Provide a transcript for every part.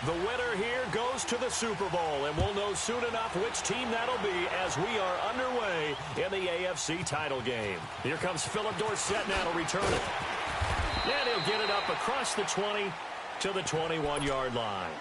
The winner here goes to the Super Bowl, and we'll know soon enough which team that'll be as we are underway in the AFC title game. Here comes Philip Dorsett now to return it. And he'll get it up across the 20 to the 21-yard line.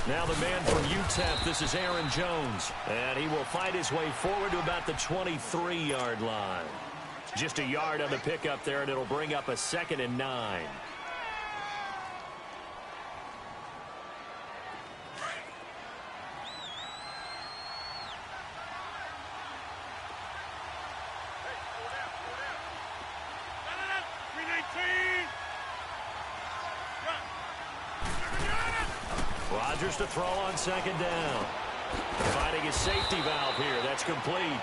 Now the man from UTEP, this is Aaron Jones. And he will fight his way forward to about the 23-yard line. Just a yard on the pickup there, and it'll bring up a 2nd and 9. Rodgers to throw on 2nd down. Finding his safety valve here. That's complete.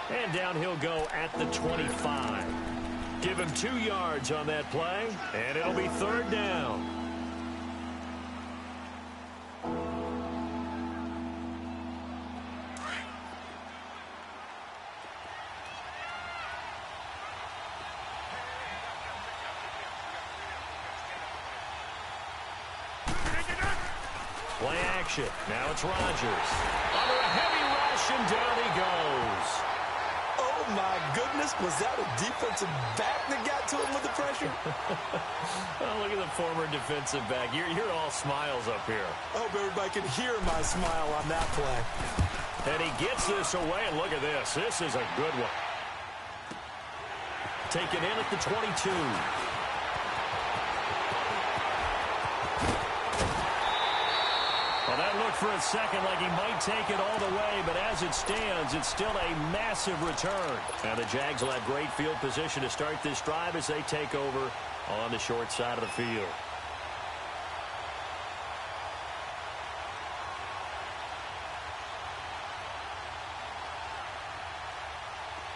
And down he'll go at the 25. Give him 2 yards on that play, and it'll be 3rd down. Play action. Now it's Rodgers. Under a heavy rush, and down he goes. Oh, my goodness. Was that a defensive back that got to him with the pressure? Oh, look at the former defensive back. You're all smiles up here. I hope everybody can hear my smile on that play. And he gets this away, and look at this. This is a good one. Taken in at the 22. Well, that looked for a second like he might take it all the way, but as it stands, it's still a massive return. And the Jags will have great field position to start this drive as they take over on the short side of the field.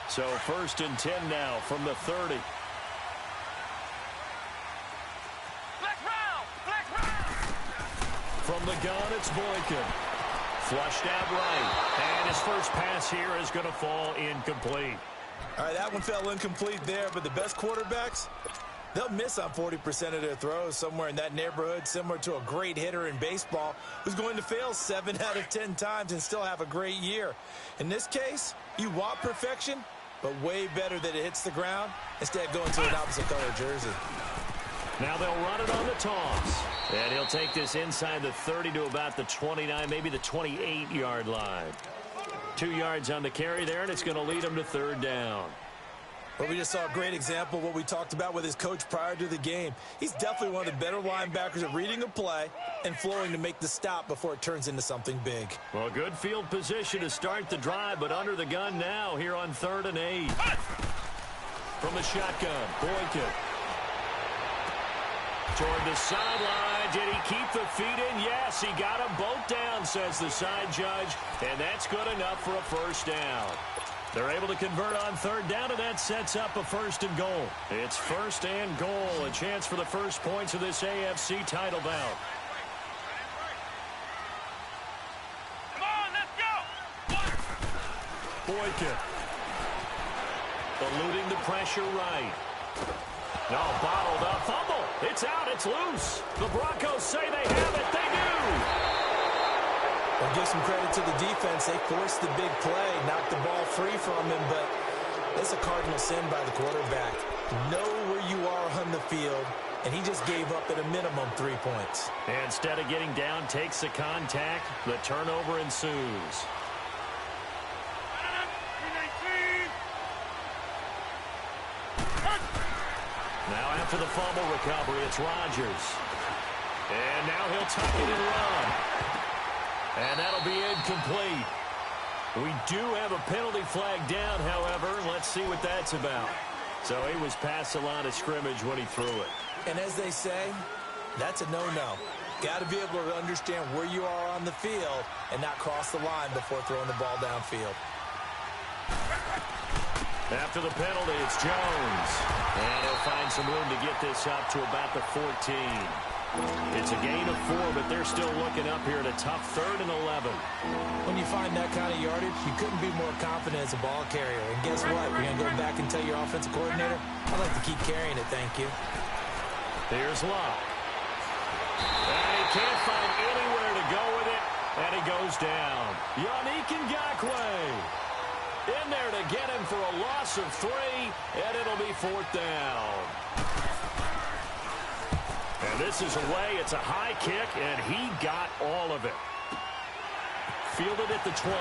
So 1st and 10 now from the 30. From the gun, it's Boykin. Flushed out right. And his first pass here is going to fall incomplete. All right, that one fell incomplete there, but the best quarterbacks, they'll miss on 40% of their throws, somewhere in that neighborhood, similar to a great hitter in baseball who's going to fail 7 out of 10 times and still have a great year. In this case, you want perfection, but way better that it hits the ground instead of going to an opposite color jersey. Now they'll run it on the toss. And he'll take this inside the 30 to about the 29, maybe the 28-yard line. 2 yards on the carry there, and it's going to lead him to 3rd down. Well, we just saw a great example of what we talked about with his coach prior to the game. He's definitely one of the better linebackers at reading a play and flowing to make the stop before it turns into something big. Well, good field position to start the drive, but under the gun now here on 3rd and 8. From the shotgun, Boykin. Toward the sideline. Did he keep the feet in? Yes, he got them both down, says the side judge. And that's good enough for a 1st down. They're able to convert on 3rd down, and that sets up a 1st and goal. It's 1st and goal. A chance for the first points of this AFC title bout. Come on, let's go. Boykin. eluding the pressure right. No, bottled up. Fumble. It's out. It's loose. The Broncos say they have it. They do. Well, give some credit to the defense. They forced the big play, knocked the ball free from him, but it's a cardinal sin by the quarterback. Know where you are on the field, and he just gave up at a minimum 3 points. And instead of getting down, takes the contact. The turnover ensues. Now after the fumble recovery, it's Rodgers. And now he'll tuck it and run. And that'll be incomplete. We do have a penalty flag down, however. Let's see what that's about. So he was past the line of scrimmage when he threw it. And as they say, that's a no-no. Got to be able to understand where you are on the field and not cross the line before throwing the ball downfield. After the penalty, it's Jones. And he'll find some room to get this up to about the 14. It's a gain of 4, but they're still looking up here at a tough 3rd and 11. When you find that kind of yardage, you couldn't be more confident as a ball carrier. And guess what? You're going to go back and tell your offensive coordinator, I'd like to keep carrying it, thank you. Here's Luck. And he can't find anywhere to go with it, and he goes down. Yannick Ngakoue in there to get him for a loss of 3, and it'll be 4th down. And this is away. It's a high kick, and he got all of it. Fielded at the 20.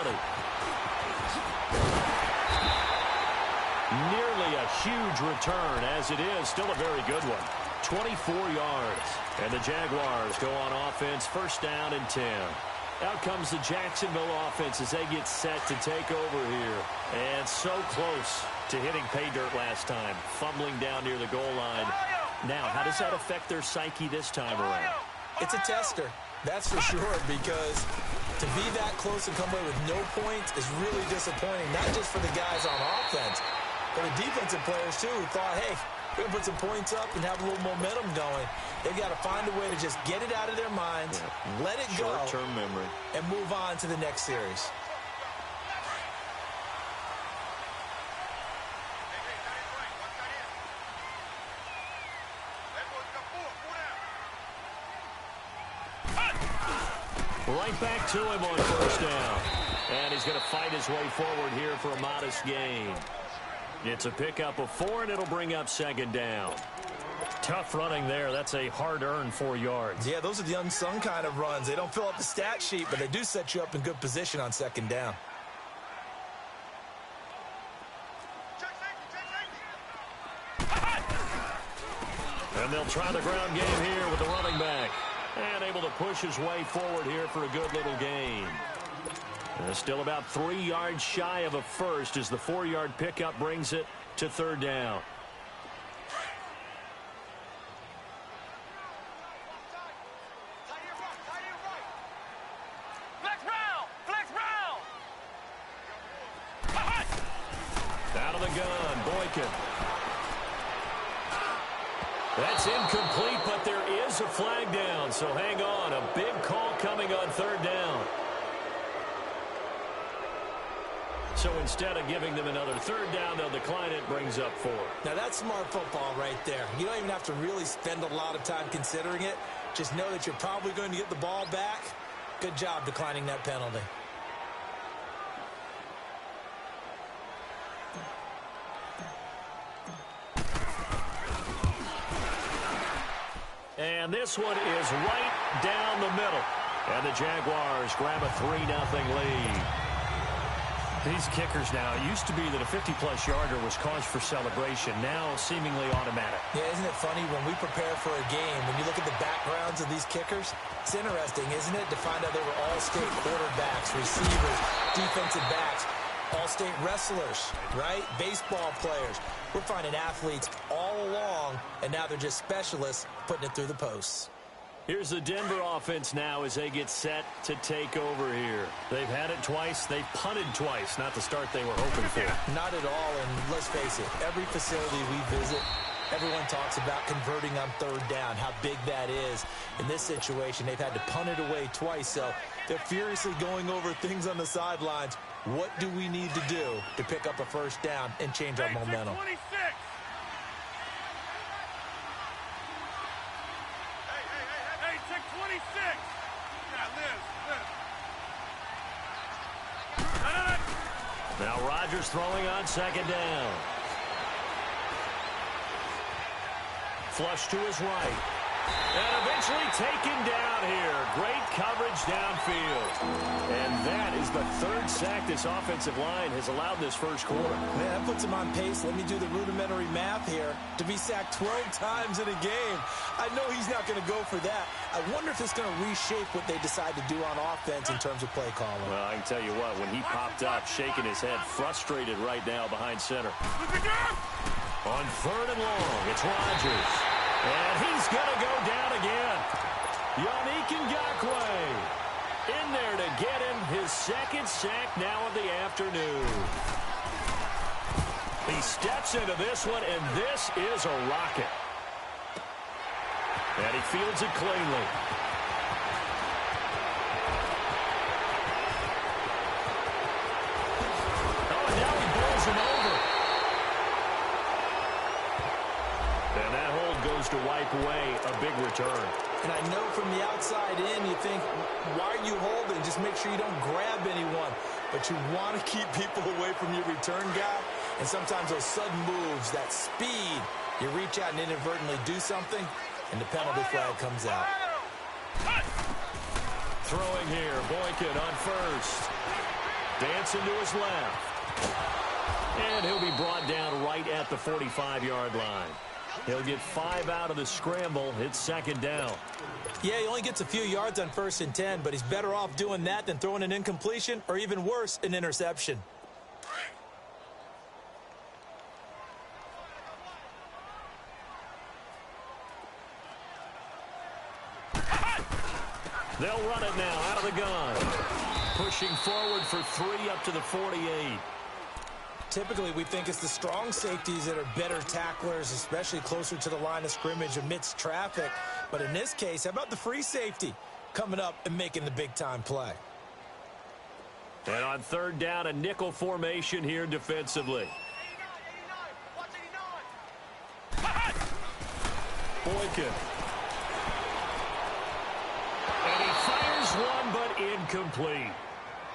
Nearly a huge return, as it is. Still a very good one. 24 yards. And the Jaguars go on offense, 1st down and 10. Out comes the Jacksonville offense as they get set to take over here. And so close to hitting pay dirt last time. Fumbling down near the goal line. Now, how does that affect their psyche this time around? It's a tester, that's for sure, because to be that close and come away with no points is really disappointing, not just for the guys on offense, but the defensive players, too, who thought, hey, we're going to put some points up and have a little momentum going. They've got to find a way to just get it out of their minds, let it go, short-term memory, and move on to the next series. Right back to him on 1st down. And he's going to fight his way forward here for a modest gain. It's a pickup of 4, and it'll bring up 2nd down. Tough running there. That's a hard-earned 4 yards. Yeah, those are the unsung kind of runs. They don't fill up the stat sheet, but they do set you up in good position on 2nd down. And they'll try the ground game here with the running back. And able to push his way forward here for a good little gain. And still about 3 yards shy of a first as the 4-yard pickup brings it to 3rd down. Out of the gun, Boykin. That's incomplete, but there is a flag down, so hang on. A big call coming on 3rd down. So instead of giving them another 3rd down, they'll decline it, brings up 4. Now that's smart football right there. You don't even have to really spend a lot of time considering it. Just know that you're probably going to get the ball back. Good job declining that penalty. And this one is right down the middle. And the Jaguars grab a 3-0 lead. These kickers now, it used to be that a 50-plus yarder was cause for celebration. Now seemingly automatic. Yeah, isn't it funny when we prepare for a game, when you look at the backgrounds of these kickers, it's interesting, isn't it, to find out they were all-state quarterbacks, receivers, defensive backs, all-state wrestlers, right? Baseball players. We're finding athletes all along, and now they're just specialists putting it through the posts. Here's the Denver offense now as they get set to take over here. They've had it twice. They've punted twice. Not the start they were hoping for. Not at all, and let's face it, every facility we visit, everyone talks about converting on 3rd down, how big that is. In this situation, they've had to punt it away twice, so they're furiously going over things on the sidelines. What do we need to do to pick up a first down and change our momentum? 26. Hey, check 26. Yeah, Liz. Now Rodgers throwing on second down. Flush to his right. And eventually taken down here. Great coverage downfield. And that is the third sack this offensive line has allowed this first quarter. Man, that puts him on pace. Let me do the rudimentary math here. To be sacked 12 times in a game. I know he's not going to go for that. I wonder if it's going to reshape what they decide to do on offense in terms of play calling. Well, I can tell you what, when he popped up, shaking his head, frustrated right now behind center. On third and long, it's Rodgers. And he's going to go down again. Yannick Ngakoue in there to get him his second sack now of the afternoon. He steps into this one, and this is a rocket. And he fields it cleanly. Oh, and now he bowls him over. And that hold goes to wipe away a big return. And I know from the outside in, you think, why are you holding? Just make sure you don't grab anyone. But you want to keep people away from your return guy. And sometimes those sudden moves, that speed, you reach out and inadvertently do something, and the penalty flag comes out. Throwing here, Boykin on first. Dancing to his left. And he'll be brought down right at the 45-yard line. He'll get 5 out of the scramble. It's second down. Yeah, he only gets a few yards on 1st and 10, but he's better off doing that than throwing an incompletion or even worse, an interception. They'll run it now out of the gun. Pushing forward for 3 up to the 48. Typically, we think it's the strong safeties that are better tacklers, especially closer to the line of scrimmage amidst traffic. But in this case, how about the free safety coming up and making the big-time play? And on third down, a nickel formation here defensively. Boykin. And he fires one, but incomplete.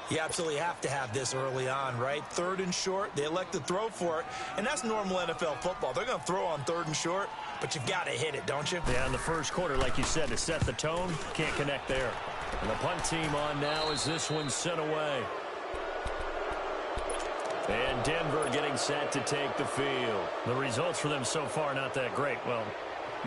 You absolutely have to have this early on, right? 3rd and short, they elect to throw for it, and that's normal NFL football. They're going to throw on 3rd and short, but you've got to hit it, don't you? Yeah, in the first quarter, like you said, to set the tone, can't connect there. And the punt team on now as this one's sent away. And Denver getting set to take the field. The results for them so far not that great. Well,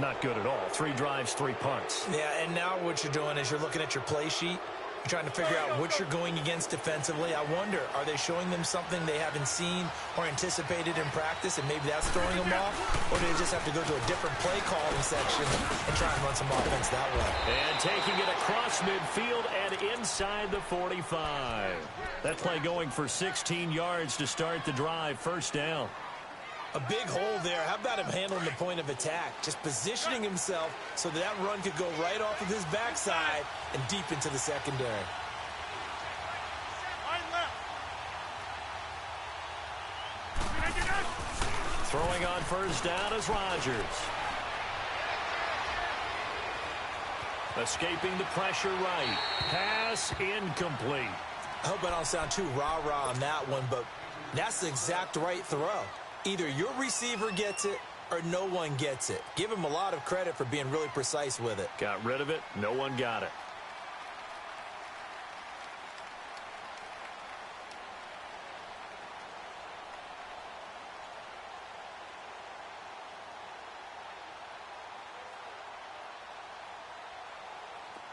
not good at all. 3 drives, 3 punts. Yeah, and now what you're doing is you're looking at your play sheet. You're trying to figure out what you're going against defensively. I wonder, are they showing them something they haven't seen or anticipated in practice, and maybe that's throwing them off? Or do they just have to go to a different play calling section and try and run some offense that way? And taking it across midfield and inside the 45. That play going for 16 yards to start the drive. First down. A big hole there. How about him handling the point of attack? Just positioning himself so that run could go right off of his backside and deep into the secondary. Throwing on first down is Rodgers. Escaping the pressure right. Pass incomplete. I hope I don't sound too rah-rah on that one, but that's the exact right throw. Either your receiver gets it or no one gets it. Give him a lot of credit for being really precise with it. Got rid of it. No one got it.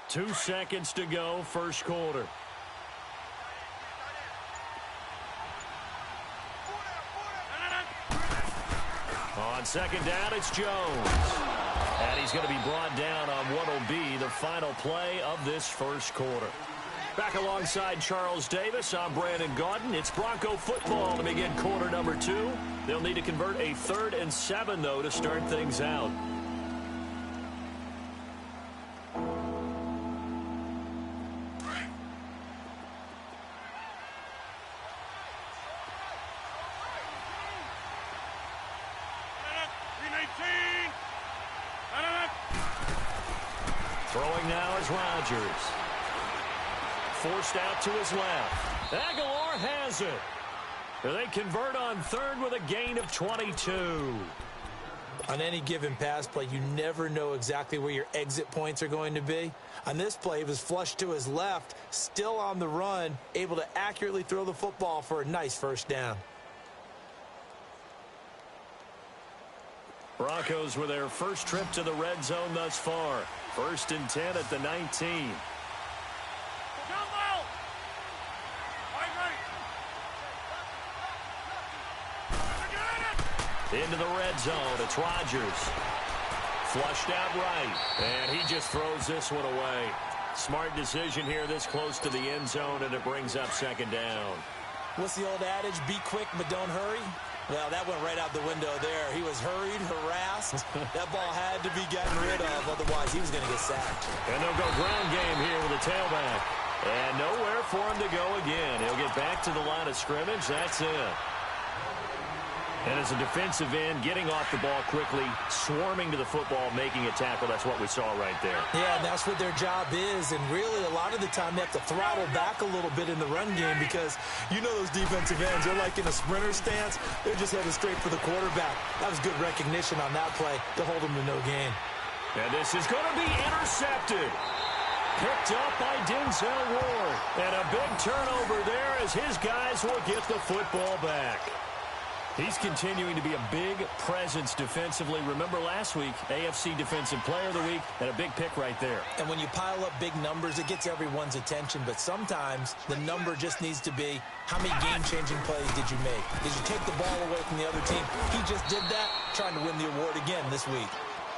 Two seconds to go, first quarter. On second down, it's Jones. And he's going to be brought down on what will be the final play of this first quarter. Back alongside Charles Davis, I'm Brandon Gaudin. It's Bronco football to begin quarter number 2. They'll need to convert a 3rd and 7, though, to start things out. Throwing now is Rodgers. Forced out to his left. Aguilar has it. They convert on third with a gain of 22. On any given pass play, you never know exactly where your exit points are going to be. On this play, he was flushed to his left, still on the run, able to accurately throw the football for a nice first down. Broncos with their first trip to the red zone thus far. 1st and 10 at the 19. Into the red zone. It's Rodgers. Flushed out right. And he just throws this one away. Smart decision here this close to the end zone, and it brings up 2nd down. What's the old adage? Be quick, but don't hurry. Well, that went right out the window there. He was hurried, harassed. That ball had to be gotten rid of. Otherwise, he was going to get sacked. And they'll go ground game here with a tailback. And nowhere for him to go again. He'll get back to the line of scrimmage. That's it. And as a defensive end, getting off the ball quickly, swarming to the football, making a tackle, that's what we saw right there. Yeah, and that's what their job is. And really, a lot of the time, they have to throttle back a little bit in the run game because you know those defensive ends, they're like in a sprinter stance. They're just headed straight for the quarterback. That was good recognition on that play to hold them to no gain. And this is going to be intercepted. Picked up by Denzel Ward. And a big turnover there as his guys will get the football back. He's continuing to be a big presence defensively. Remember last week, AFC Defensive Player of the Week, and a big pick right there. And when you pile up big numbers, it gets everyone's attention. But sometimes the number just needs to be, how many game-changing plays did you make? Did you take the ball away from the other team? He just did that, trying to win the award again this week.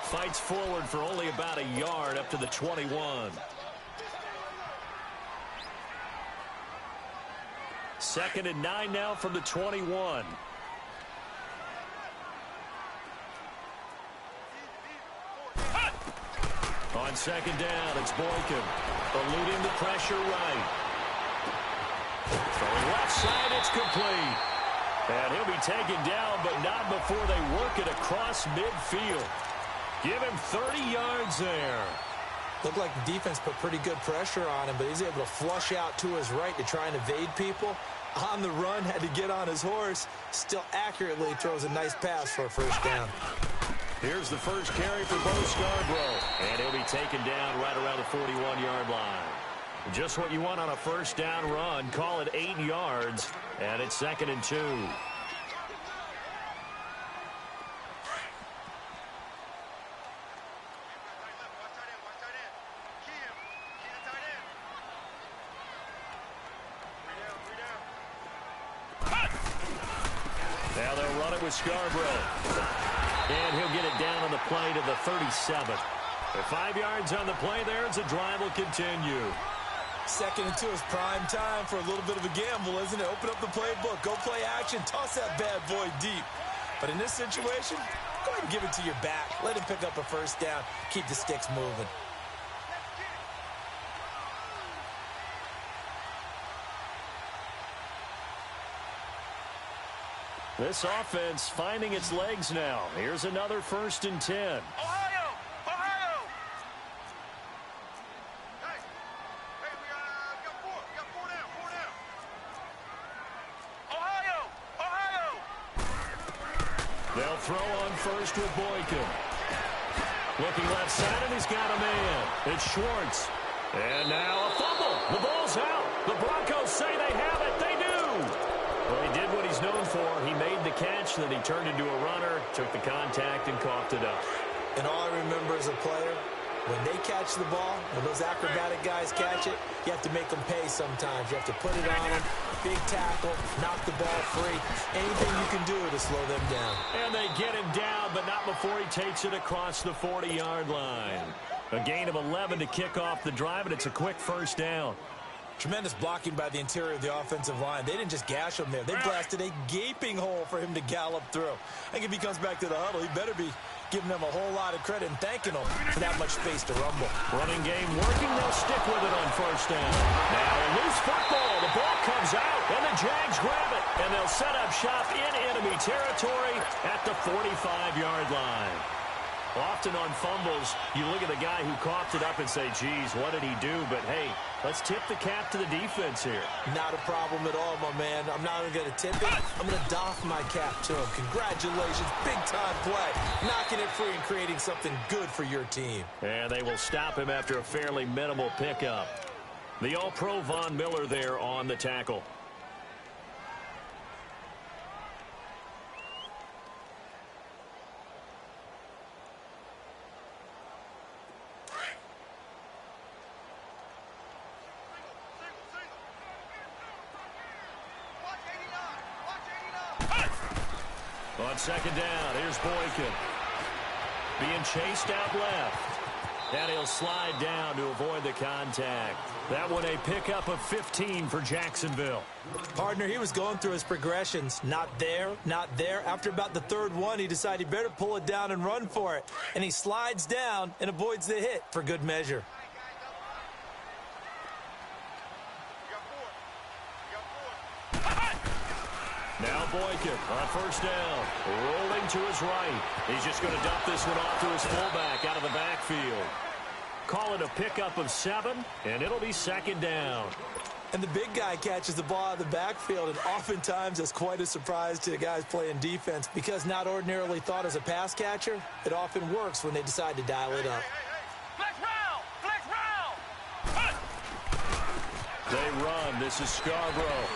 Fights forward for only about a yard up to the 21. 2nd and 9 now from the 21. On 2nd down, it's Boykin. Eluding the pressure right. Throwing left side, it's complete. And he'll be taken down, but not before they work it across midfield. Give him 30 yards there. Looked like the defense put pretty good pressure on him, but he's able to flush out to his right to try and evade people. On the run, had to get on his horse. Still accurately throws a nice pass for a first down. Here's the first carry for Bo Scarborough. And he'll be taken down right around the 41-yard line. Just what you want on a first down run. Call it 8 yards. And it's 2nd and 2. Now they'll run it with Scarborough. And he'll get it down on the play to the 37. With 5 yards on the play there, the drive will continue. 2nd and 2 is prime time for a little bit of a gamble, isn't it? Open up the playbook, go play action, toss that bad boy deep. But in this situation, go ahead and give it to your back. Let him pick up a first down, keep the sticks moving. This offense finding its legs now. Here's another 1st and 10. Ohio! Ohio! Hey, we got 4. We got 4 down. 4 down. Ohio! Ohio! They'll throw on first with Boykin. Looking left side, and he's got a man. It's Schwartz. And now a fumble. The ball's out. The Broncos say they have it. They do. Well, he did what he's known for. He made the catch, then he turned into a runner, took the contact, and coughed it up. And all I remember as a player, when they catch the ball, when those acrobatic guys catch it, you have to make them pay sometimes. You have to put it on them, big tackle, knock the ball free. Anything you can do to slow them down. And they get him down, but not before he takes it across the 40-yard line. A gain of 11 to kick off the drive, and it's a quick first down. Tremendous blocking by the interior of the offensive line. They didn't just gash him there. They blasted a gaping hole for him to gallop through. I think if he comes back to the huddle, he better be giving them a whole lot of credit and thanking them for that much space to rumble. Running game working. They'll stick with it on first down. Now a loose football. The ball comes out, and the Jags grab it. And they'll set up shop in enemy territory at the 45-yard line. Often on fumbles, you look at the guy who coughed it up and say, geez, what did he do? But, hey, let's tip the cap to the defense here. Not a problem at all, my man. I'm not even going to tip it. I'm going to doff my cap to him. Congratulations. Big-time play. Knocking it free and creating something good for your team. And they will stop him after a fairly minimal pickup. The All-Pro Von Miller there on the tackle. On second down, here's Boykin. Being chased out left. And he'll slide down to avoid the contact. That one a pickup of 15 for Jacksonville. Partner, he was going through his progressions. Not there, not there. After about the third one, he decided he better pull it down and run for it. And he slides down and avoids the hit for good measure. Now Boykin on first down, rolling to his right. He's just going to dump this one off to his fullback out of the backfield. Call it a pickup of 7, and it'll be second down. And the big guy catches the ball out of the backfield, and oftentimes that's quite a surprise to the guys playing defense because not ordinarily thought as a pass catcher, it often works when they decide to dial it up. Flex round! Flex round! They run. This is Scarborough.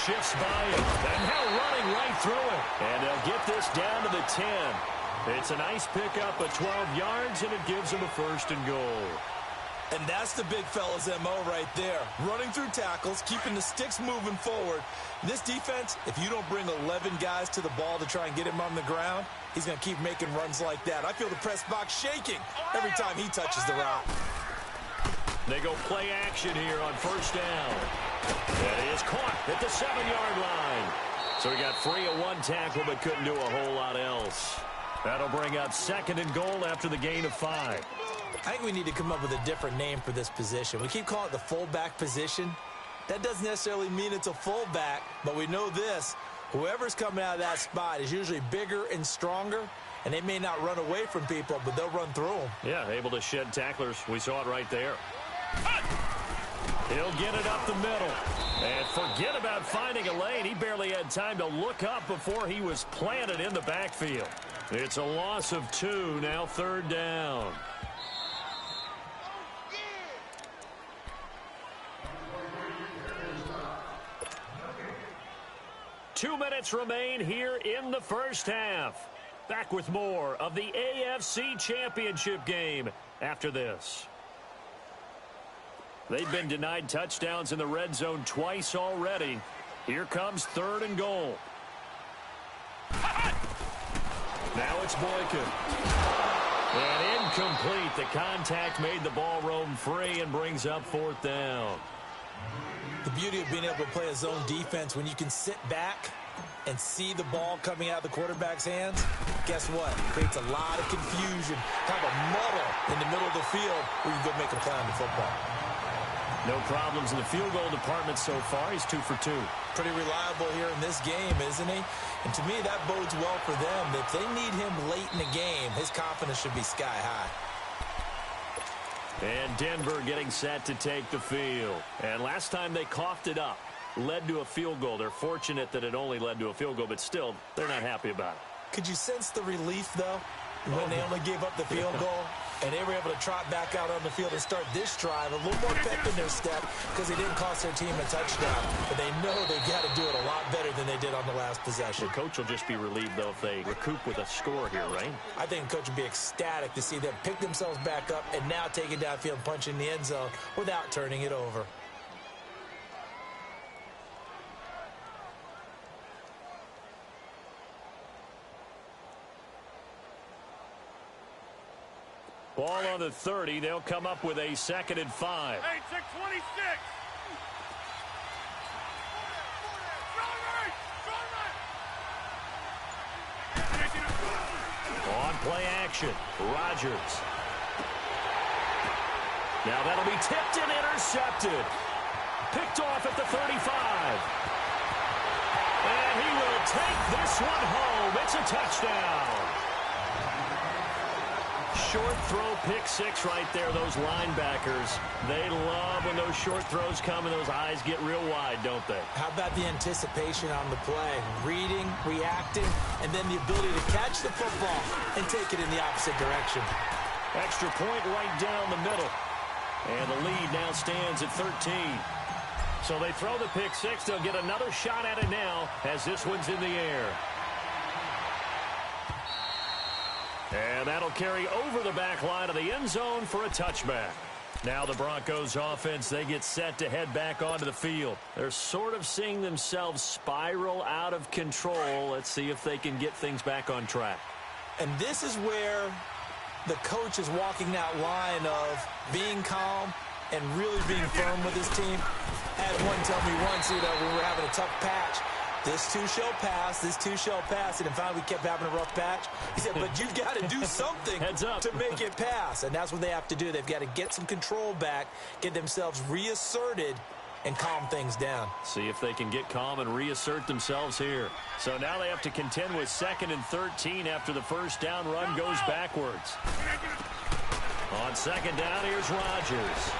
Shifts by him, and now running right through it. And they'll get this down to the 10. It's a nice pickup of 12 yards, and it gives them a first and goal. And that's the big fella's MO right there. Running through tackles, keeping the sticks moving forward. This defense, if you don't bring 11 guys to the ball to try and get him on the ground, he's going to keep making runs like that. I feel the press box shaking every time he touches the rock. They go play action here on first down. That is caught at the 7-yard line. So he got free of one tackle but couldn't do a whole lot else. That'll bring up second and goal after the gain of 5. I think we need to come up with a different name for this position. We keep calling it the fullback position. That doesn't necessarily mean it's a fullback, but we know this. Whoever's coming out of that spot is usually bigger and stronger, and they may not run away from people, but they'll run through them. Yeah, able to shed tacklers. We saw it right there. He'll get it up the middle. And forget about finding a lane. He barely had time to look up before he was planted in the backfield. It's a loss of 2, now third down. Two minutes remain here in the first half. Back with more of the AFC Championship game after this. They've been denied touchdowns in the red zone twice already. Here comes third and goal. Now it's Boykin. And incomplete. The contact made the ball roam free and brings up fourth down. The beauty of being able to play a zone defense when you can sit back and see the ball coming out of the quarterback's hands, guess what? It creates a lot of confusion, kind of a muddle in the middle of the field where you can go make a play on the football. No problems in the field goal department so far. He's 2 for 2. Pretty reliable here in this game, isn't he? And to me, that bodes well for them. If they need him late in the game, his confidence should be sky high. And Denver getting set to take the field. And last time they coughed it up, led to a field goal. They're fortunate that it only led to a field goal, but still, they're not happy about it. Could you sense the relief, though, when they only gave up the field goal? And they were able to trot back out on the field and start this drive a little more pep in their step because they didn't cost their team a touchdown. But they know they've got to do it a lot better than they did on the last possession. The coach will just be relieved, though, if they recoup with a score here, right? I think the coach would be ecstatic to see them pick themselves back up and now take it downfield and punch in the end zone without turning it over. Ball on the 30. They'll come up with a 2nd and 5. Hey, check 26. On play action, Rodgers. Now that'll be tipped and intercepted. Picked off at the 35. And he will take this one home. It's a touchdown. Short throw, pick six right there. Those linebackers, they love when those short throws come and those eyes get real wide, don't they? How about the anticipation on the play? Reading, reacting, and then the ability to catch the football and take it in the opposite direction. Extra point right down the middle. And the lead now stands at 13. So they throw the pick six. They'll get another shot at it now as this one's in the air. And that'll carry over the back line of the end zone for a touchback. Now the Broncos offense, they get set to head back onto the field. They're sort of seeing themselves spiral out of control. Let's see if they can get things back on track. And this is where the coach is walking that line of being calm and really being firm with his team. I had one tell me once, when we were having a tough patch, this too shall pass, this too shall pass. And finally, we kept having a rough patch. He said, but you've got to do something to make it pass. And that's what they have to do. They've got to get some control back, get themselves reasserted, and calm things down. See if they can get calm and reassert themselves here. So now they have to contend with 2nd and 13 after the first down run goes backwards. On 2nd down, here's Rodgers.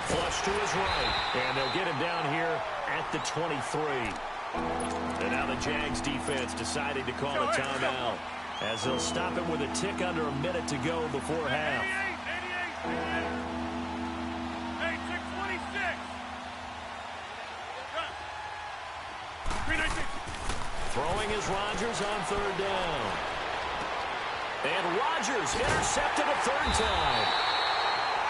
Flush to his right. And they'll get him down here at the 23. And now the Jags defense decided to call a timeout as they'll stop it with a tick under a minute to go before half. 88. Throwing is Rodgers on 3rd down. And Rodgers intercepted a 3rd time.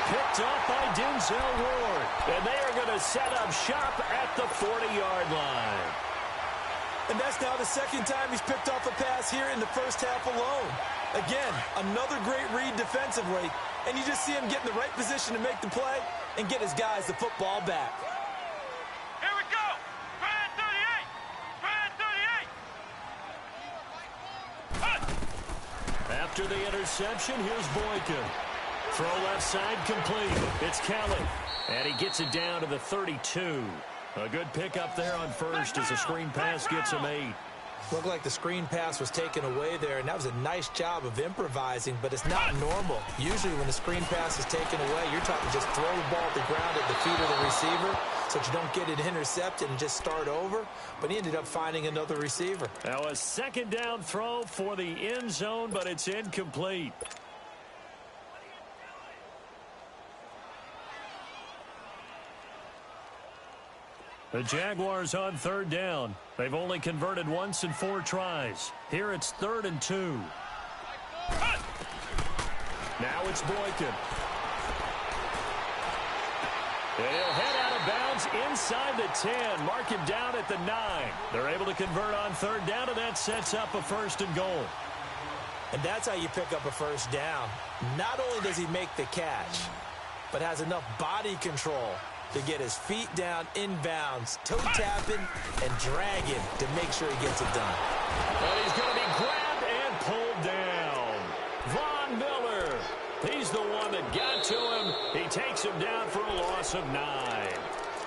Picked off by Denzel Ward. And they are going to set up shop at the 40-yard line. And that's now the 2nd time he's picked off a pass here in the first half alone. Again, another great read defensively. And you just see him get in the right position to make the play and get his guys the football back. Here we go. Brad 38. After the interception, here's Boykin. Throw left side complete. It's Kelly. And he gets it down to the 32. A good pickup there on first as the screen pass gets him 8. Looked like the screen pass was taken away there, and that was a nice job of improvising, but it's not normal. Usually when the screen pass is taken away, you're talking just throw the ball at the ground at the feet of the receiver so that you don't get it intercepted and just start over, but he ended up finding another receiver. Now a 2nd down throw for the end zone, but it's incomplete. The Jaguars on 3rd down. They've only converted once in 4 tries. Here it's 3rd and 2. Now it's Boykin. He'll head out of bounds inside the 10. Mark him down at the 9. They're able to convert on 3rd down, and that sets up a 1st and goal. And that's how you pick up a 1st down. Not only does he make the catch, but has enough body control to get his feet down inbounds, toe tapping, and dragging to make sure he gets it done. And he's going to be grabbed and pulled down. Von Miller, he's the one that got to him. He takes him down for a loss of 9.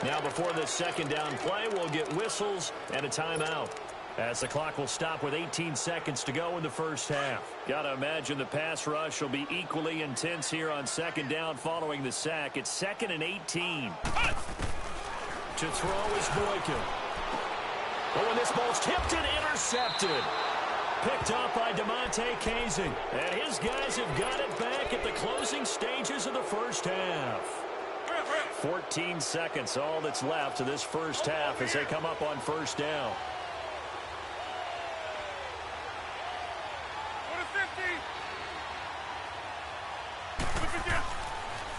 Now before this 2nd down play, we'll get whistles and a timeout, as the clock will stop with 18 seconds to go in the first half. Got to imagine the pass rush will be equally intense here on 2nd down following the sack. It's 2nd and 18. To throw is Boykin. Oh, and this ball's tipped and intercepted. Picked up by DeMonte Casey. And his guys have got it back at the closing stages of the first half. 14 seconds, all that's left of this first half as they come up on 1st down.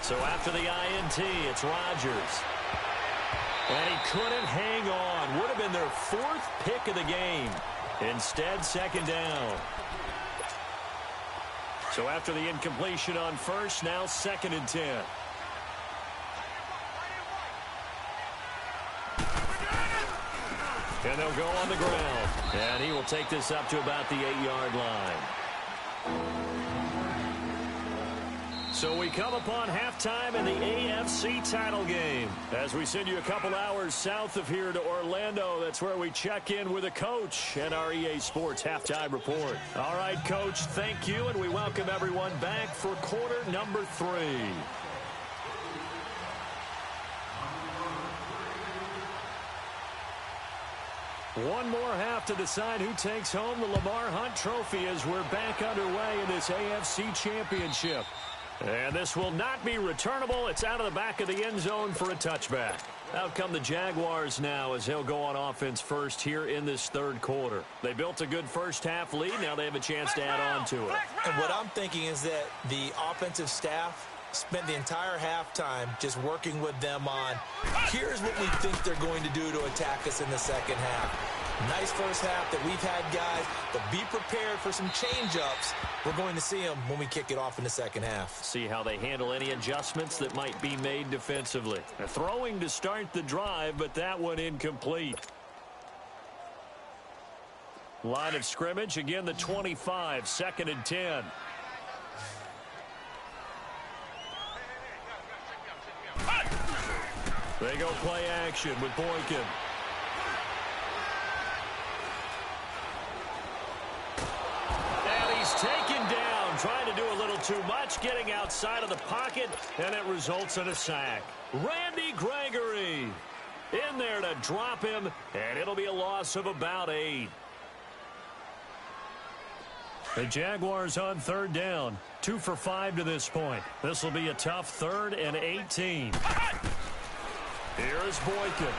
So after the INT, it's Rodgers. And he couldn't hang on. Would have been their 4th pick of the game. Instead, 2nd down. So after the incompletion on first, now 2nd and 10. And they'll go on the ground. And he will take this up to about the 8-yard line. So we come upon halftime in the AFC title game. As we send you a couple hours south of here to Orlando, that's where we check in with a coach and our EA Sports halftime report. All right, Coach, thank you, and we welcome everyone back for quarter number 3. One more half to decide who takes home the Lamar Hunt Trophy as we're back underway in this AFC Championship. And this will not be returnable. It's out of the back of the end zone for a touchback. Out come the Jaguars now as they'll go on offense first here in this third quarter. They built a good first half lead. Now they have a chance to add on to it. And what I'm thinking is that the offensive staff spent the entire halftime just working with them on, here's what we think they're going to do to attack us in the second half. Nice first half that we've had, guys, but be prepared for some change-ups. We're going to see them when we kick it off in the second half. See how they handle any adjustments that might be made defensively. They're throwing to start the drive, but that one incomplete. Line of scrimmage, again the 25, 2nd and 10. They go play action with Boykin. And he's taken down, trying to do a little too much, getting outside of the pocket, and it results in a sack. Randy Gregory in there to drop him, and it'll be a loss of about 8. The Jaguars on third down, 2 for 5 to this point. This will be a tough 3rd and 18. Here is Boykin.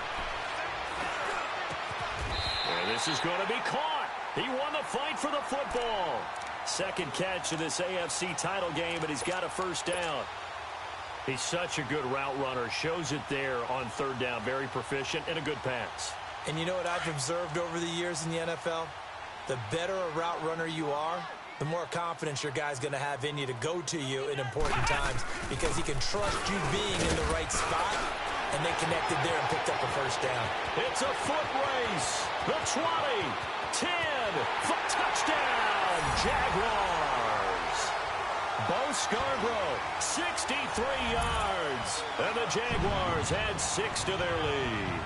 And this is going to be caught. He won the fight for the football. Second catch of this AFC title game, and he's got a first down. He's such a good route runner. Shows it there on third down. Very proficient and a good pass. And you know what I've observed over the years in the NFL? The better a route runner you are, the more confidence your guy's going to have in you to go to you in important times because he can trust you being in the right spot, and they connected there and picked up a first down. It's a foot race. The 20, 10, for touchdown, Jaguars. Bo Scarborough, 63 yards. And the Jaguars add 6 to their lead.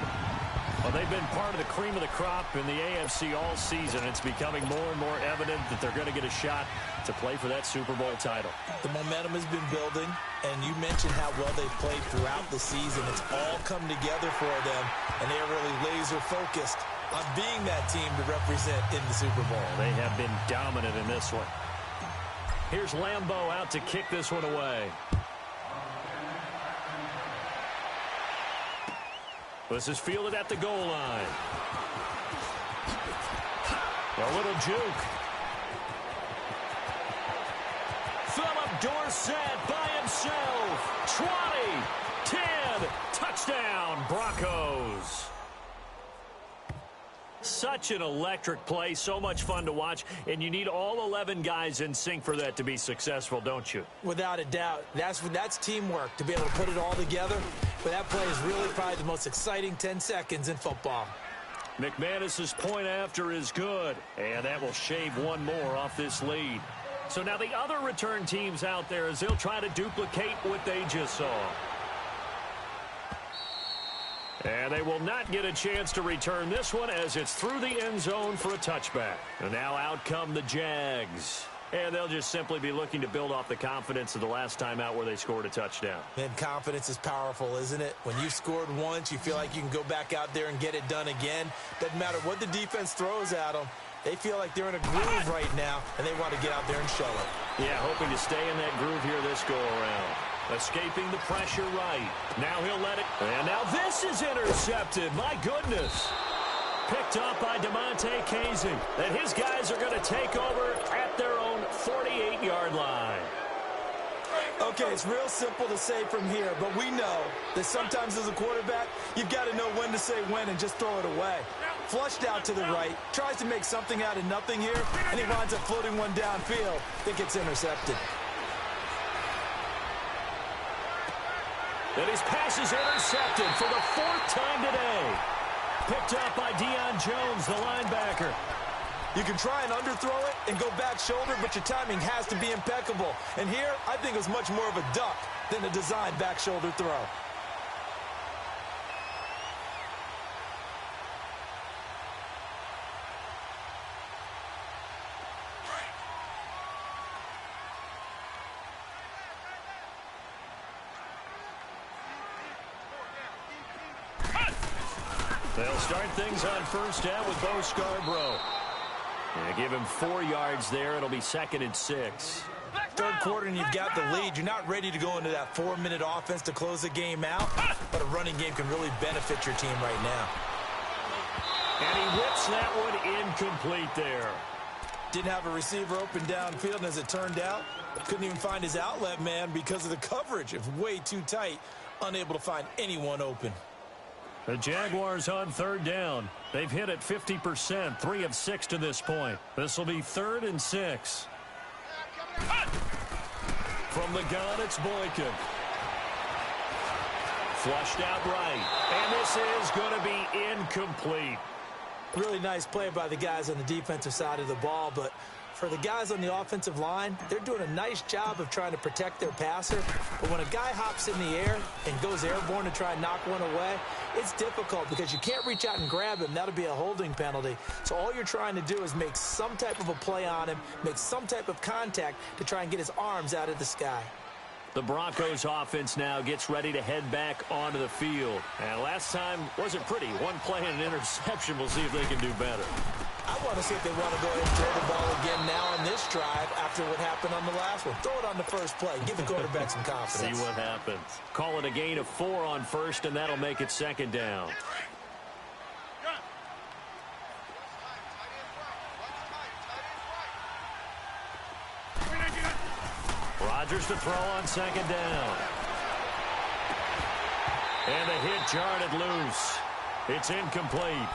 Well, they've been part of the cream of the crop in the AFC all season. It's becoming more and more evident that they're going to get a shot to play for that Super Bowl title. The momentum has been building, and you mentioned how well they've played throughout the season. It's all come together for them, and they are really laser-focused on being that team to represent in the Super Bowl. They have been dominant in this one. Here's Lambeau out to kick this one away. This is fielded at the goal line. A little juke. Philip Dorsett by himself. 20, 10, touchdown, Broncos. Such an electric play, so much fun to watch, and you need all 11 guys in sync for that to be successful, don't you? Without a doubt. That's teamwork, to be able to put it all together. But that play is really probably the most exciting 10 seconds in football. McManus's point after is good, and that will shave one more off this lead. So now the other return teams out there as they'll try to duplicate what they just saw. And they will not get a chance to return this one as it's through the end zone for a touchback. And now out come the Jags. And they'll just simply be looking to build off the confidence of the last time out where they scored a touchdown. And confidence is powerful, isn't it? When you've scored once, you feel like you can go back out there and get it done again. Doesn't matter what the defense throws at them. They feel like they're in a groove right now, and they want to get out there and show it. Yeah, hoping to stay in that groove here this go-around. Escaping the pressure right. Now he'll let it. And now this is intercepted. My goodness. Picked up by DeMonte Casey. And his guys are going to take over at their own 48-yard line. Okay, it's real simple to say from here, but we know that sometimes as a quarterback, you've got to know when to say when and just throw it away. Flushed out to the right, tries to make something out of nothing here, and he winds up floating one downfield that gets intercepted. And his pass is intercepted for the 4th time today. Picked up by Deion Jones, the linebacker. You can try and underthrow it and go back shoulder, but your timing has to be impeccable. And here, I think it was much more of a duck than a designed back shoulder throw. They'll start things on first down with Bo Scarborough. Yeah, give him 4 yards there. It'll be 2nd and 6. Third quarter and you've got the lead. You're not ready to go into that 4-minute offense to close the game out, but a running game can really benefit your team right now. And he whips that one incomplete there. Didn't have a receiver open downfield, and as it turned out, couldn't even find his outlet man because of the coverage. It was way too tight, unable to find anyone open. The Jaguars on third down. They've hit it 50%, 3 of 6 to this point. This will be 3rd and 6. From the gun, it's Boykin. Flushed out right. And this is going to be incomplete. Really nice play by the guys on the defensive side of the ball, but for the guys on the offensive line, they're doing a nice job of trying to protect their passer. But when a guy hops in the air and goes airborne to try and knock one away, it's difficult because you can't reach out and grab him. That'll be a holding penalty. So all you're trying to do is make some type of a play on him, make some type of contact to try and get his arms out of the sky. The Broncos offense now gets ready to head back onto the field. And last time wasn't pretty. One play and an interception. We'll see if they can do better. I want to see if they want to go ahead and throw the ball again now on this drive after what happened on the last one. Throw it on the first play. Give the quarterback some confidence. See what happens. Call it a gain of 4 on first, and that'll make it 2nd down. Rodgers to throw on 2nd down. And the hit jarred it loose. It's incomplete.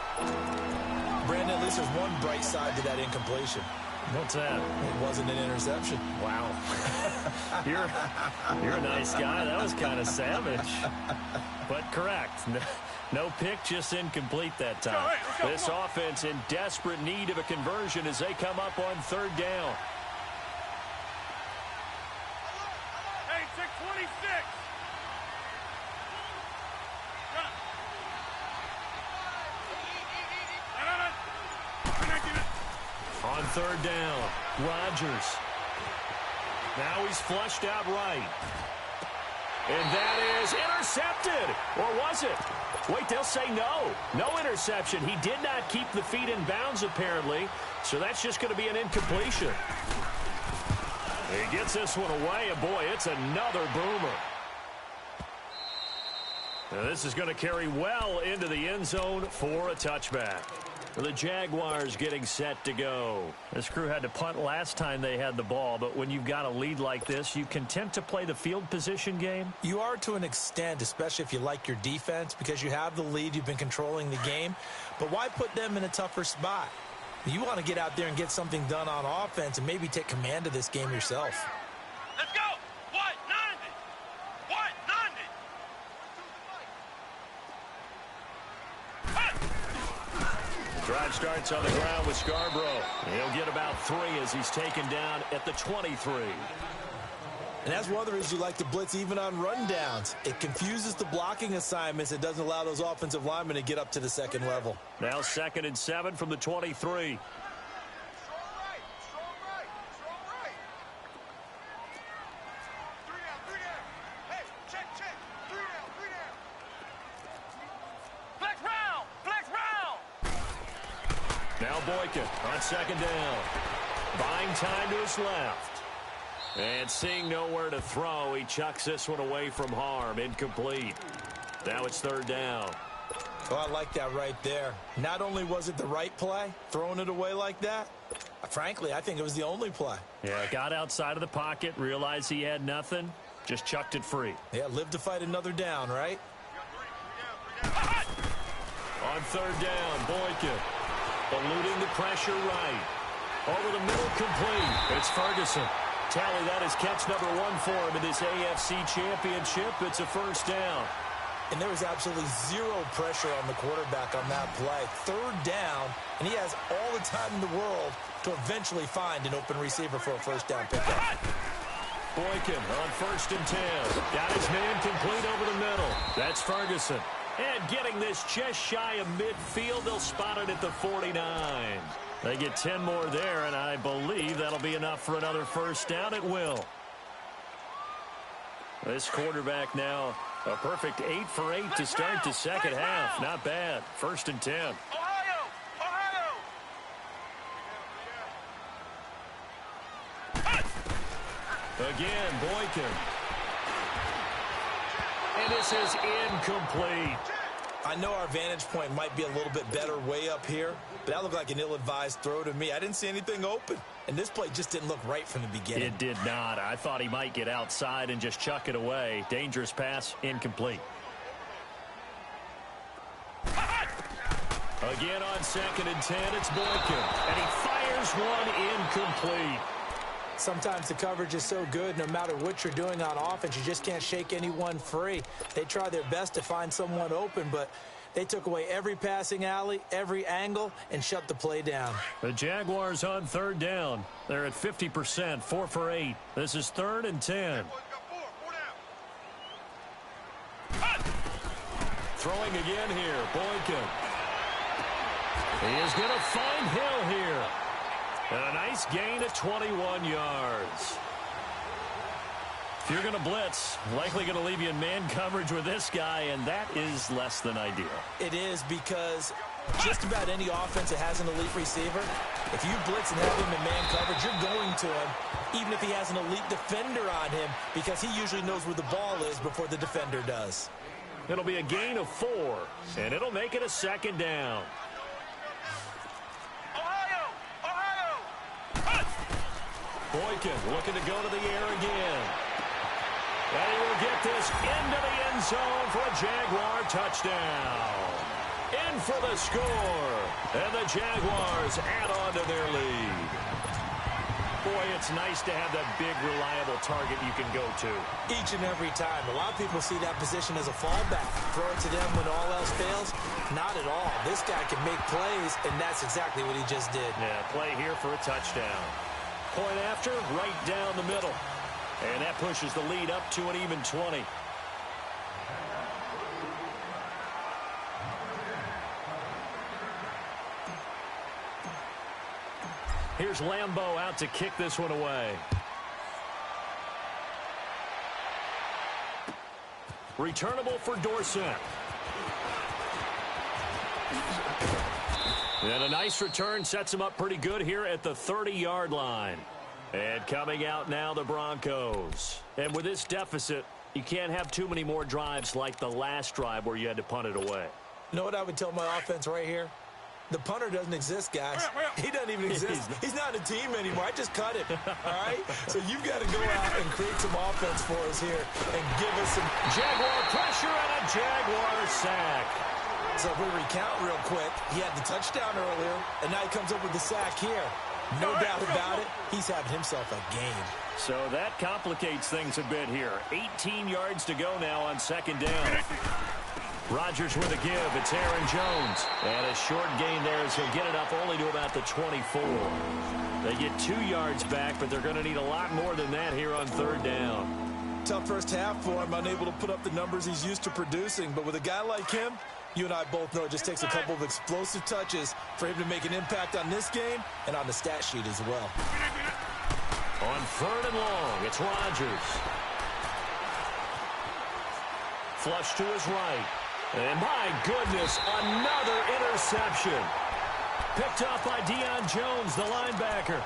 Brandon, at least there's one bright side to that incompletion. What's that? It wasn't an interception. Wow. You're a nice guy. That was kind of savage. But correct. No pick, just incomplete that time. This offense in desperate need of a conversion as they come up on 3rd down. Hey, 626. On 3rd down, Rodgers. Now he's flushed out right. And that is intercepted. Or was it? Wait, they'll say no. No interception. He did not keep the feet in bounds, apparently. So that's just going to be an incompletion. He gets this one away, and boy, it's another boomer. Now this is going to carry well into the end zone for a touchback. The Jaguars getting set to go. This crew had to punt last time they had the ball, but when you've got a lead like this, you content to play the field position game? You are to an extent, especially if you like your defense, because you have the lead, you've been controlling the game. But why put them in a tougher spot? You want to get out there and get something done on offense and maybe take command of this game yourself. Let's go. What? 90. What? 90. Drive starts on the ground with Scarborough. He'll get about 3 as he's taken down at the 23. And that's one of the reasons you like to blitz even on rundowns. It confuses the blocking assignments. It doesn't allow those offensive linemen to get up to the second level. Now 2nd and 7 from the 23. Strong right. Strong right. Strong right. 3 down. 3 down. Hey, check. 3 down. 3 down. Flex round. Flex round. Now Boykin on 2nd down. Buying time to his left. And seeing nowhere to throw, he chucks this one away from harm. Incomplete. Now it's 3rd down. Oh, I like that right there. Not only was it the right play, throwing it away like that, frankly, I think it was the only play. Yeah, got outside of the pocket, realized he had nothing, just chucked it free. Yeah, live to fight another down, right? On 3rd down, Boykin. Eluding the pressure right. Over the middle, complete. It's Ferguson. Tally, that is catch number 1 for him in this AFC Championship. It's a 1st down. And there was absolutely zero pressure on the quarterback on that play. Third down, and he has all the time in the world to eventually find an open receiver for a first down pickup. Boykin on 1st and 10. Got his man complete over the middle. That's Ferguson. And getting this just shy of midfield, they'll spot it at the 49. They get 10 more there, and I believe that'll be enough for another first down. It will. This quarterback now a perfect 8 for 8 to start the second half. Not bad. 1st and 10. Ohio! Again, Boykin. And this is incomplete. I know our vantage point might be a little bit better way up here, but that looked like an ill-advised throw to me. I didn't see anything open, and this play just didn't look right from the beginning. It did not. I thought he might get outside and just chuck it away. Dangerous pass, incomplete. Again on 2nd and 10, it's Boykin, and he fires one incomplete. Sometimes the coverage is so good, no matter what you're doing on offense, you just can't shake anyone free. They try their best to find someone open, but they took away every passing alley, every angle, and shut the play down. The Jaguars on 3rd down. They're at 50%, 4 for 8. This is 3rd and 10. Throwing again here, Boykin. He is going to find Hill here. And a nice gain of 21 yards. If you're going to blitz, likely going to leave you in man coverage with this guy, and that is less than ideal. It is, because just about any offense that has an elite receiver, if you blitz and have him in man coverage, you're going to him, even if he has an elite defender on him, because he usually knows where the ball is before the defender does. It'll be a gain of 4, and it'll make it a 2nd down. Boykin looking to go to the air again. And he will get this into the end zone for a Jaguar touchdown. In for the score. And the Jaguars add on to their lead. Boy, it's nice to have that big, reliable target you can go to. Each and every time. A lot of people see that position as a fallback. Throw it to them when all else fails. Not at all. This guy can make plays, and that's exactly what he just did. Yeah, play here for a touchdown. Point after, right down the middle. And that pushes the lead up to an even 20. Here's Lambeau out to kick this one away. Returnable for Dorsett. And a nice return sets him up pretty good here at the 30-yard line. And coming out now, the Broncos. And with this deficit, you can't have too many more drives like the last drive where you had to punt it away. You know what I would tell my offense right here? The punter doesn't exist, guys. He doesn't even exist. He's not a team anymore. I just cut it, all right? So you've got to go out and create some offense for us here and give us some Jaguar pressure and a Jaguar sack. So if we recount real quick, he had the touchdown earlier, and now he comes up with the sack here. No doubt about it, he's having himself a game. So that complicates things a bit here. 18 yards to go now on 2nd down. Rodgers with a give. It's Aaron Jones. And a short gain there as he'll get it up only to about the 24. They get 2 yards back, but they're going to need a lot more than that here on 3rd down. Tough first half for him, unable to put up the numbers he's used to producing. But with a guy like him, you and I both know it just takes a couple of explosive touches for him to make an impact on this game and on the stat sheet as well. On 3rd and long, it's Rodgers. Flush to his right. And my goodness, another interception. Picked off by Deion Jones, the linebacker.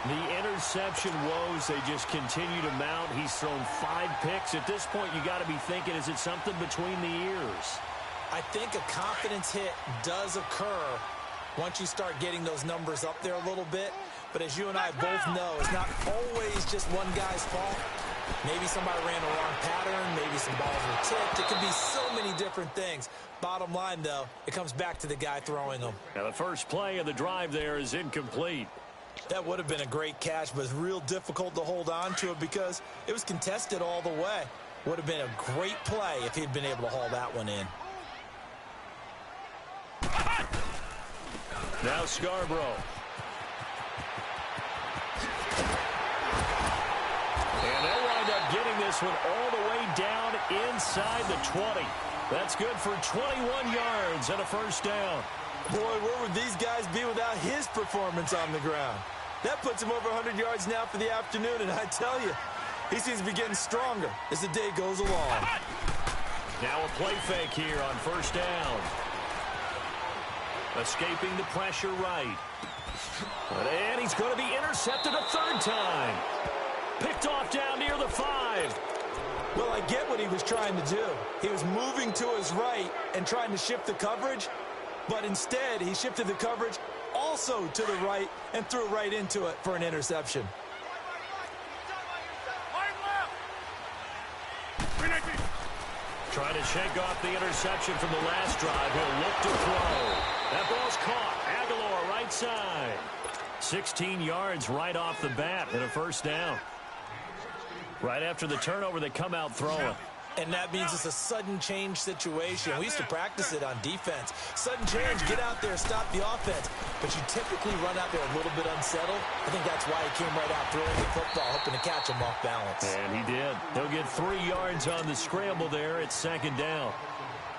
The interception woes, they just continue to mount. He's thrown 5 picks. At this point, you got to be thinking, is it something between the ears? I think a confidence hit does occur once you start getting those numbers up there a little bit. But as you and I both know, it's not always just one guy's fault. Maybe somebody ran a wrong pattern. Maybe some balls were tipped. It could be so many different things. Bottom line, though, it comes back to the guy throwing them. Now, the first play of the drive there is incomplete. That would have been a great catch, but it's real difficult to hold on to it because it was contested all the way. Would have been a great play if he'd been able to haul that one in. Now Scarborough. And they'll wind up getting this one all the way down inside the 20. That's good for 21 yards and a first down. Boy, where would these guys be without his performance on the ground? That puts him over 100 yards now for the afternoon, and I tell you, he seems to be getting stronger as the day goes along. Now a play fake here on first down. Escaping the pressure right. And he's going to be intercepted a third time. Picked off down near the 5. Well, I get what he was trying to do. He was moving to his right and trying to shift the coverage, but instead he shifted the coverage also to the right and threw right into it for an interception. Trying to shake off the interception from the last drive. He'll look to throw. That ball's caught. Aguilar right side. 16 yards right off the bat and a first down. Right after the turnover, they come out throwing. And that means it's a sudden change situation. We used to practice it on defense. Sudden change, get out there, stop the offense. But you typically run out there a little bit unsettled. I think that's why he came right out throwing the football, hoping to catch him off balance. And he did. He'll get 3 yards on the scramble there at second down.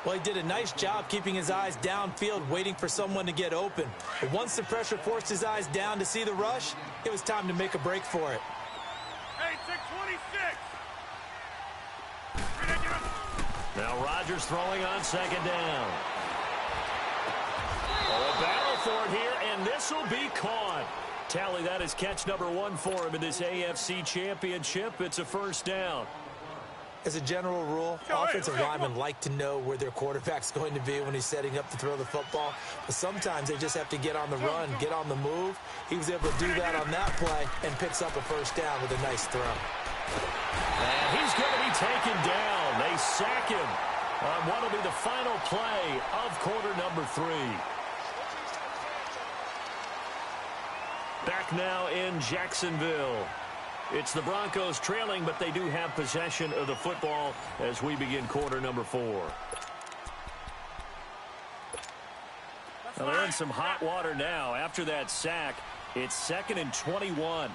Well, he did a nice job keeping his eyes downfield, waiting for someone to get open. But once the pressure forced his eyes down to see the rush, it was time to make a break for it. Hey, 626. Now Rodgers throwing on second down. Oh, a battle for it here, and this will be caught. Tally, that is catch number 1 for him in this AFC Championship. It's a first down. As a general rule, offensive linemen like to know where their quarterback's going to be when he's setting up to throw the football. But sometimes they just have to get on the run, get on the move. He was able to do that on that play and picks up a first down with a nice throw. And he's going to be taken down. They sack him on what will be the final play of quarter number 3. Back now in Jacksonville. It's the Broncos trailing, but they do have possession of the football as we begin quarter number 4. Well, they're in some hot water now. After that sack, it's 2nd and 21.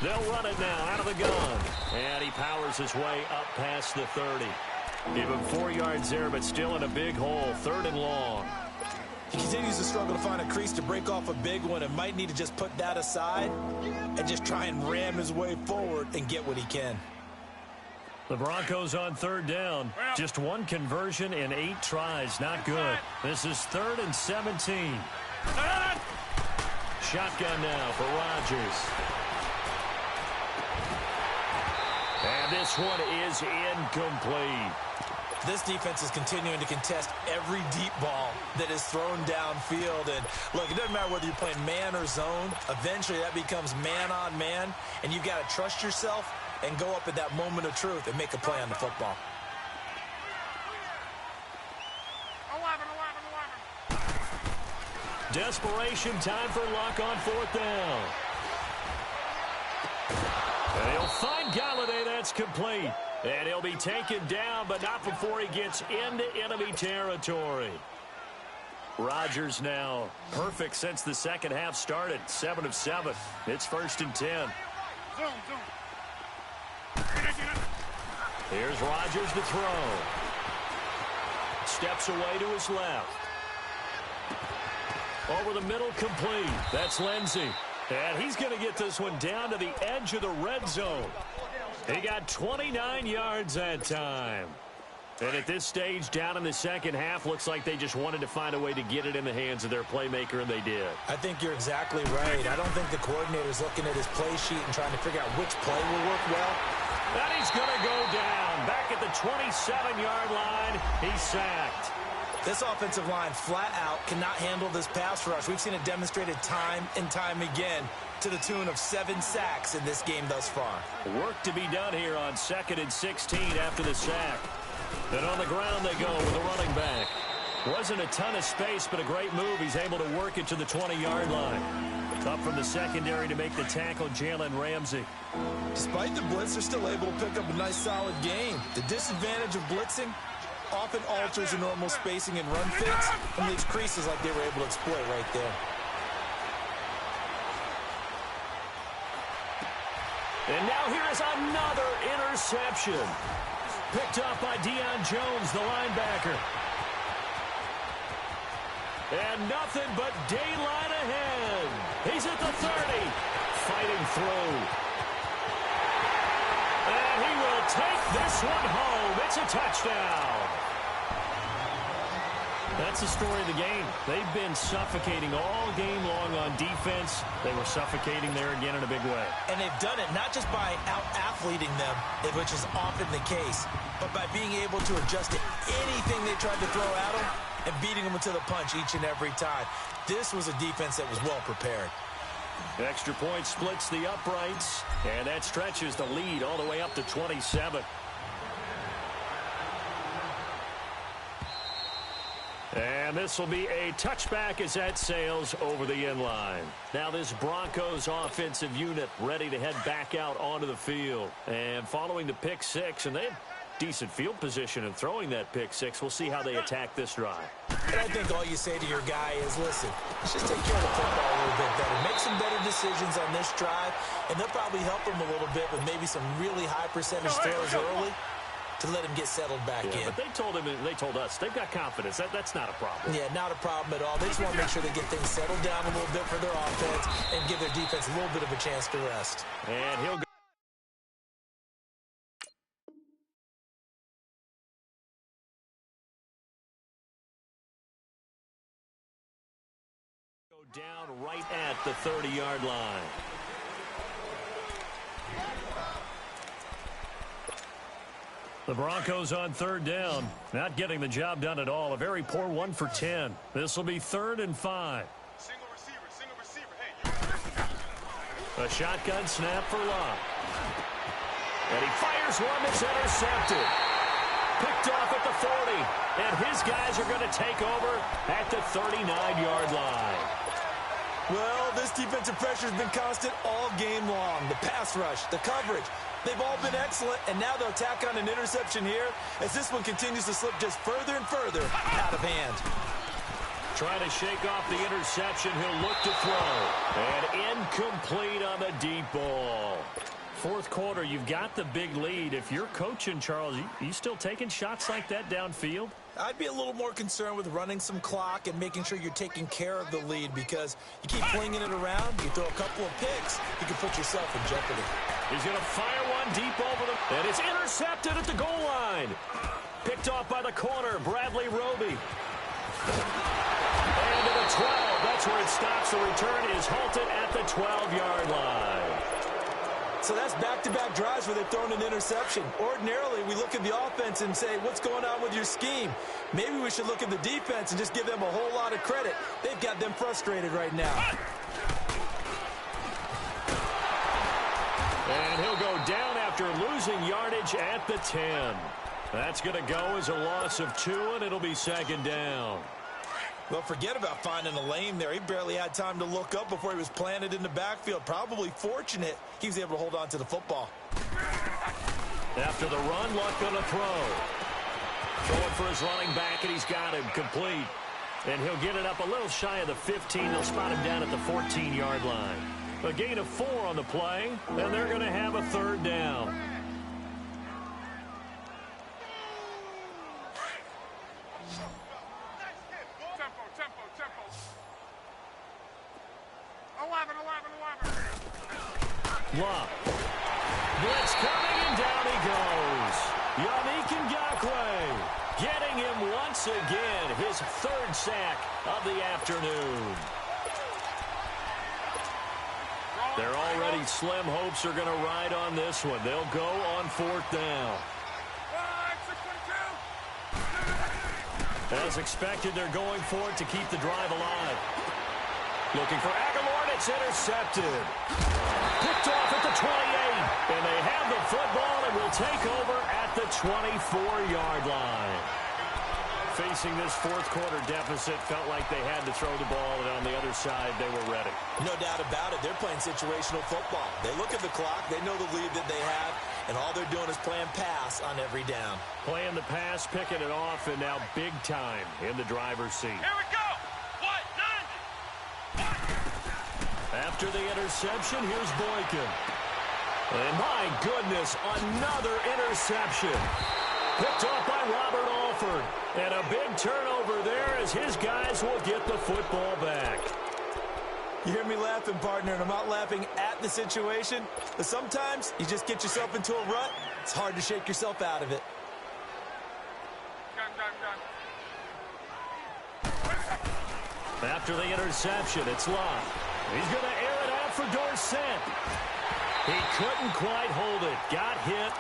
They'll run it now out of the gun. And he powers his way up past the 30. Give him 4 yards there, but still in a big hole. 3rd and long. He continues to struggle to find a crease to break off a big one and might need to just put that aside and just try and ram his way forward and get what he can. The Broncos on 3rd down. Just 1 conversion in 8 tries. Not good. This is 3rd and 17. Shotgun now for Rodgers. And this one is incomplete. This defense is continuing to contest every deep ball that is thrown downfield. And, look, it doesn't matter whether you're playing man or zone. Eventually, that becomes man on man, and you've got to trust yourself and go up at that moment of truth and make a play on the football. 11. Desperation time for Luck on 4th down. And he'll find Galladay. That's complete. And he'll be taken down, but not before he gets into enemy territory. Rodgers now perfect since the second half started. 7 of 7. It's 1st and 10. Here's Rodgers to throw. Steps away to his left. Over the middle, complete. That's Lindsey. And he's going to get this one down to the edge of the red zone. He got 29 yards that time. And at this stage, down in the second half, looks like they just wanted to find a way to get it in the hands of their playmaker, and they did. I think you're exactly right. I don't think the coordinator's looking at his play sheet and trying to figure out which play will work well. And he's going to go down. Back at the 27-yard line, he's sacked. This offensive line flat out cannot handle this pass rush. We've seen it demonstrated time and time again to the tune of 7 sacks in this game thus far. Work to be done here on 2nd and 16 after the sack. And on the ground they go with the running back. Wasn't a ton of space, but a great move. He's able to work it to the 20-yard line. Up from the secondary to make the tackle, Jalen Ramsey. Despite the blitz, they're still able to pick up a nice, solid gain. The disadvantage of blitzing often alters the normal spacing and run fits and leaves creases like they were able to exploit right there. And now here is another interception. Picked off by Deion Jones, the linebacker. And nothing but daylight ahead. He's at the 30, fighting through. And he will take this one home. It's a touchdown. That's the story of the game. They've been suffocating all game long on defense. They were suffocating there again in a big way. And they've done it not just by out-athleting them, which is often the case, but by being able to adjust to anything they tried to throw at them and beating them to the punch each and every time. This was a defense that was well prepared. Extra point splits the uprights, and that stretches the lead all the way up to 27. And this will be a touchback as that sails over the end line. Now this Broncos offensive unit ready to head back out onto the field. And following the pick six, and they have decent field position in throwing that pick six. We'll see how they attack this drive. And I think all you say to your guy is, listen, let's just take care of the football a little bit better. Make some better decisions on this drive, and they'll probably help him a little bit with maybe some really high percentage throws early to let him get settled back in. But they told him, they told us, they've got confidence. That's not a problem. Yeah, not a problem at all. They just want to make sure they get things settled down a little bit for their offense and give their defense a little bit of a chance to rest. And he'll go down right at the 30-yard line. The Broncos on third down, not getting the job done at all. A very poor 1 for 10. This will be 3rd and 5. Single receiver. Hey, A shotgun snap for Love. And he fires one that's intercepted. Picked off at the 40. And his guys are going to take over at the 39-yard line. Well, this defensive pressure has been constant all game long. The pass rush, the coverage, they've all been excellent, and now they'll tack on an interception here as this one continues to slip just further and further out of hand. Trying to shake off the interception. He'll look to throw. And incomplete on the deep ball. Fourth quarter, you've got the big lead. If you're coaching, Charles, you still taking shots like that downfield? I'd be a little more concerned with running some clock and making sure you're taking care of the lead, because you keep flinging it around, you throw a couple of picks, you can put yourself in jeopardy. He's going to fire one deep over the... And it's intercepted at the goal line. Picked off by the corner, Bradley Roby. And to the 12. That's where it stops. The return is halted at the 12-yard line. So that's back-to-back drives where they've thrown an interception. Ordinarily, we look at the offense and say, what's going on with your scheme? Maybe we should look at the defense and just give them a whole lot of credit. They've got them frustrated right now. And he'll go down after losing yardage at the 10. That's going to go as a loss of 2, and it'll be 2nd down. Well, forget about finding a lane there. He barely had time to look up before he was planted in the backfield. Probably fortunate he was able to hold on to the football. After the run, Luck going to throw. Throwing for his running back, and he's got him complete. And he'll get it up a little shy of the 15. They'll spot him down at the 14-yard line. A gain of 4 on the play, and they're going to have a 3rd down. Love. Blitz coming, and down he goes. Yannick Ngakoue getting him once again. His 3rd sack of the afternoon. Their already slim hopes are going to ride on this one. They'll go on 4th down. As expected, they're going for it to keep the drive alive. Looking for Aguilar, and it's intercepted. Picked off at the 28, and they have the football and will take over at the 24-yard line. facing this fourth quarter deficit, felt like they had to throw the ball, and on the other side, they were ready. No doubt about it. They're playing situational football. They look at the clock. They know the lead that they have, and all they're doing is playing pass on every down. Playing the pass, picking it off, and now big time in the driver's seat. Here we go. What? None. After the interception, here's Boykin. And my goodness, another interception. Picked off by Robert Alford. And a big turnover there as his guys will get the football back. You hear me laughing, partner, and I'm not laughing at the situation, but sometimes you just get yourself into a rut. It's hard to shake yourself out of it. After the interception, it's Locke. He's going to air it out for Dorsett. He couldn't quite hold it. Got hit.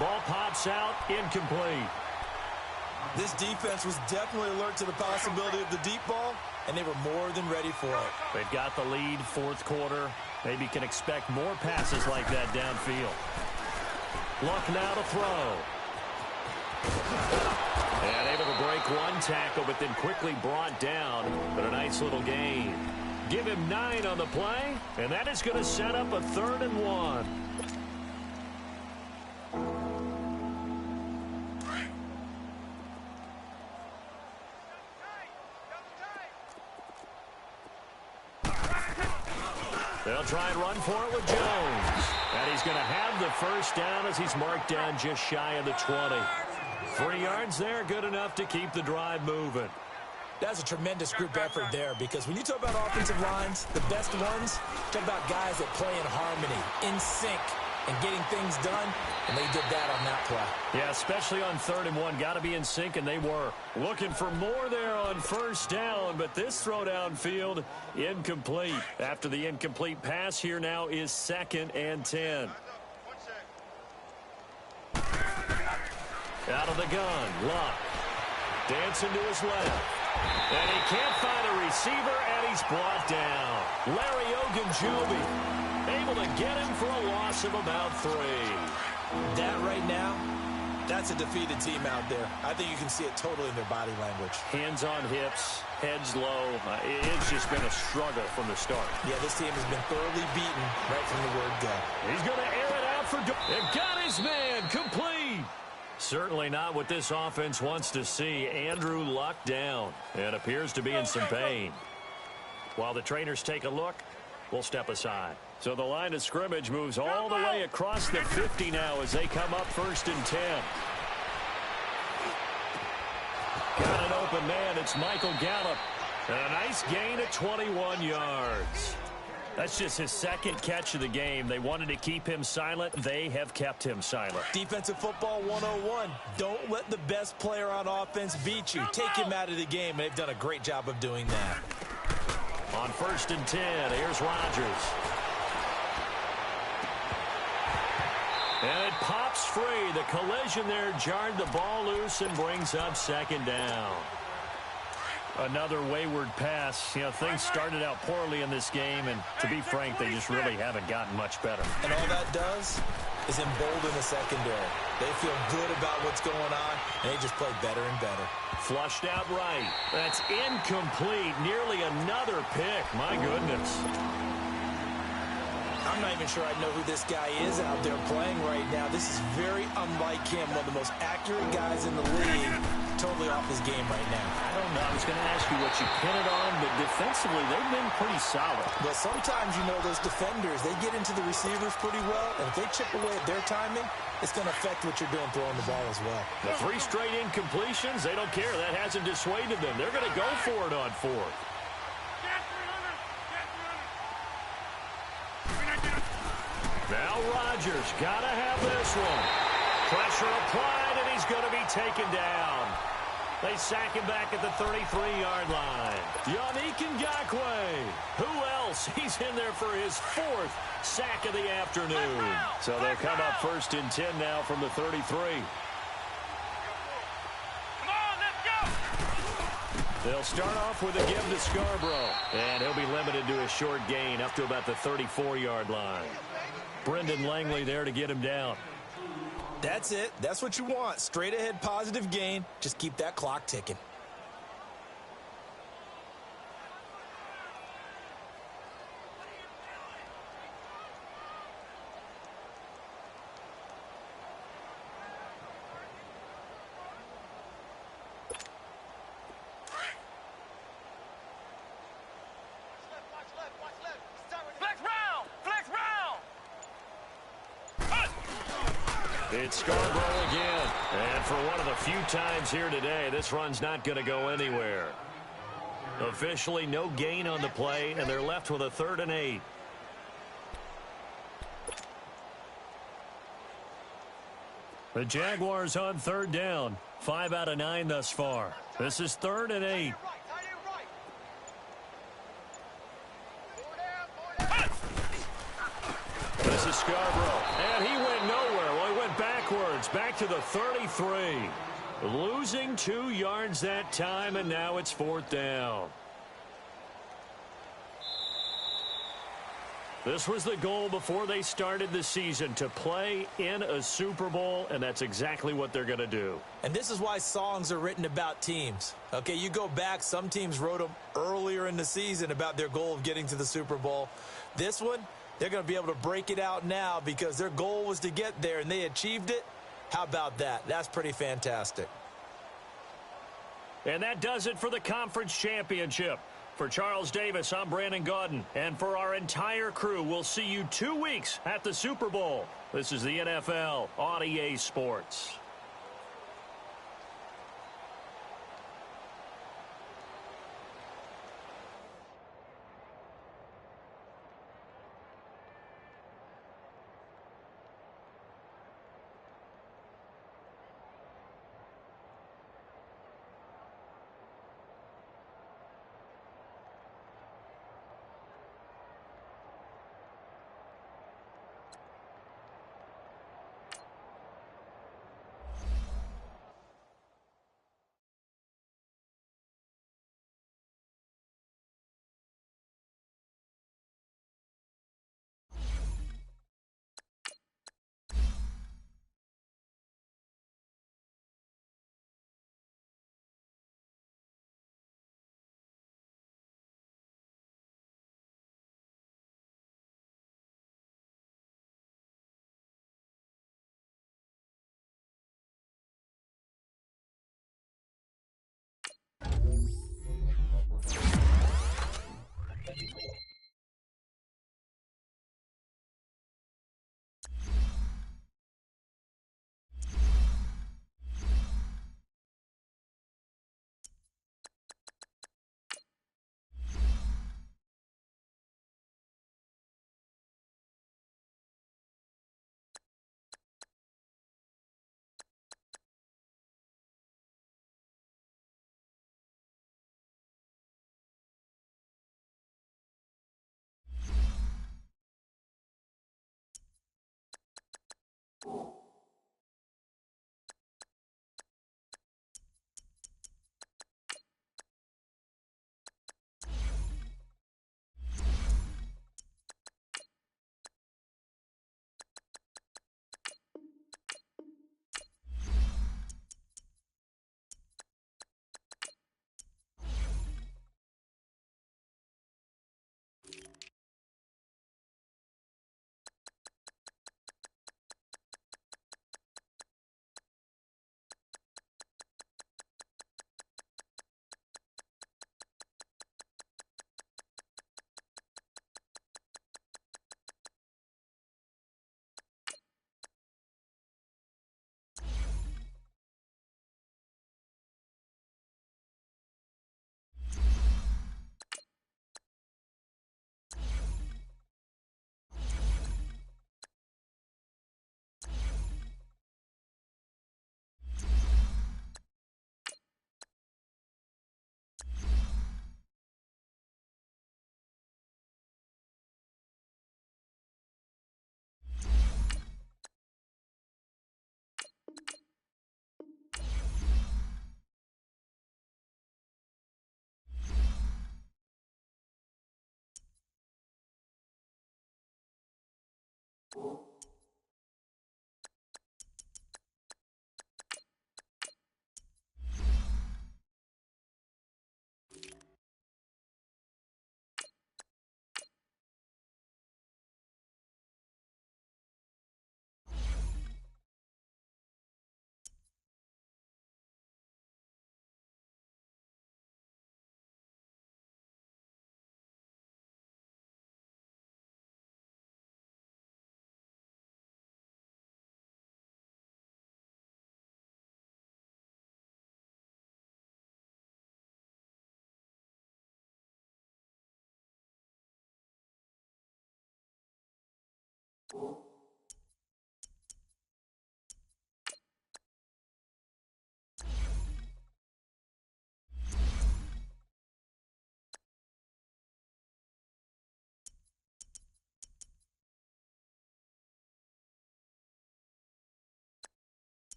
Ball pops out, incomplete. This defense was definitely alert to the possibility of the deep ball, and they were more than ready for it. They've got the lead, fourth quarter. Maybe can expect more passes like that downfield. Luck now to throw. And able to break one tackle, but then quickly brought down. But a nice little gain. Give him 9 on the play, and that is going to set up a 3rd and 1. They'll try and run for it with Jones. And he's going to have the first down as he's marked down just shy of the 20. 3 yards there, good enough to keep the drive moving. That's a tremendous group effort there, because when you talk about offensive lines, the best ones, talk about guys that play in harmony, in sync, and getting things done, and they did that on that play. Yeah, especially on 3rd and 1. Got to be in sync, and they were. Looking for more there on first down, but this throw downfield, incomplete. After the incomplete pass, here now is 2nd and 10. Out of the gun, Luck. Dancing to his left. And he can't find a receiver, and he's brought down. Larry Ogunjobi able to get him for a loss of about 3. That right now, that's a defeated team out there. I think you can see it totally in their body language. Hands on hips, heads low. It's just been a struggle from the start. Yeah, this team has been thoroughly beaten right from the word go. He's going to air it out for... And got his man complete. Certainly not what this offense wants to see. Andrew Luck down and appears to be in some pain. While the trainers take a look, we'll step aside. So the line of scrimmage moves all the way across the 50 now as they come up 1st and 10. Got an open man. It's Michael Gallup. And a nice gain at 21 yards. That's just his 2nd catch of the game. They wanted to keep him silent. They have kept him silent. Defensive football 101. Don't let the best player on offense beat you. Take him out of the game, and they've done a great job of doing that. On 1st and 10, here's Rodgers. And it pops free. The collision there jarred the ball loose and brings up 2nd down. Another wayward pass. You know, things started out poorly in this game, and to be frank, they just really haven't gotten much better. And all that does is embolden the secondary. They feel good about what's going on, and they just play better and better. Flushed out right. That's incomplete. Nearly another pick. My goodness. I'm not even sure I know who this guy is out there playing right now. This is very unlike him, one of the most accurate guys in the league. Totally off his game right now. I don't know. I was going to ask you what you pin it on, but defensively, they've been pretty solid. Well, sometimes, you know, those defenders, they get into the receivers pretty well, and if they chip away at their timing, it's going to affect what you're doing throwing the ball as well. The 3 straight incompletions, they don't care. That hasn't dissuaded them. They're going to go for it on 4th. Now Rodgers got to have this one. Pressure applied, and he's going to be taken down. They sack him back at the 33-yard line. Yannick Ngakoue. Who else? He's in there for his 4th sack of the afternoon. So they'll come up 1st and 10 now from the 33. Come on, let's go. They'll start off with a give to Scarborough. And he'll be limited to a short gain up to about the 34-yard line. Brendan Langley there to get him down. That's it. That's what you want. Straight ahead positive gain. Just keep that clock ticking. It's Scarborough again. And for one of the few times here today, this run's not going to go anywhere. Officially no gain on the play, and they're left with a 3rd and 8. The Jaguars on 3rd down. 5 out of 9 thus far. This is 3rd and 8. This is Scarborough, and he went nowhere. Well, he went backwards, back to the 33. Losing 2 yards that time, and now it's 4th down. This was the goal before they started the season, to play in a Super Bowl, and that's exactly what they're going to do. And this is why songs are written about teams. Okay, you go back, some teams wrote them earlier in the season about their goal of getting to the Super Bowl. This one, they're going to be able to break it out now because their goal was to get there, and they achieved it. How about that? That's pretty fantastic. And that does it for the conference championship. For Charles Davis, I'm Brandon Gaudin. And for our entire crew, we'll see you 2 weeks at the Super Bowl. This is the NFL on EA Sports.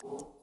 You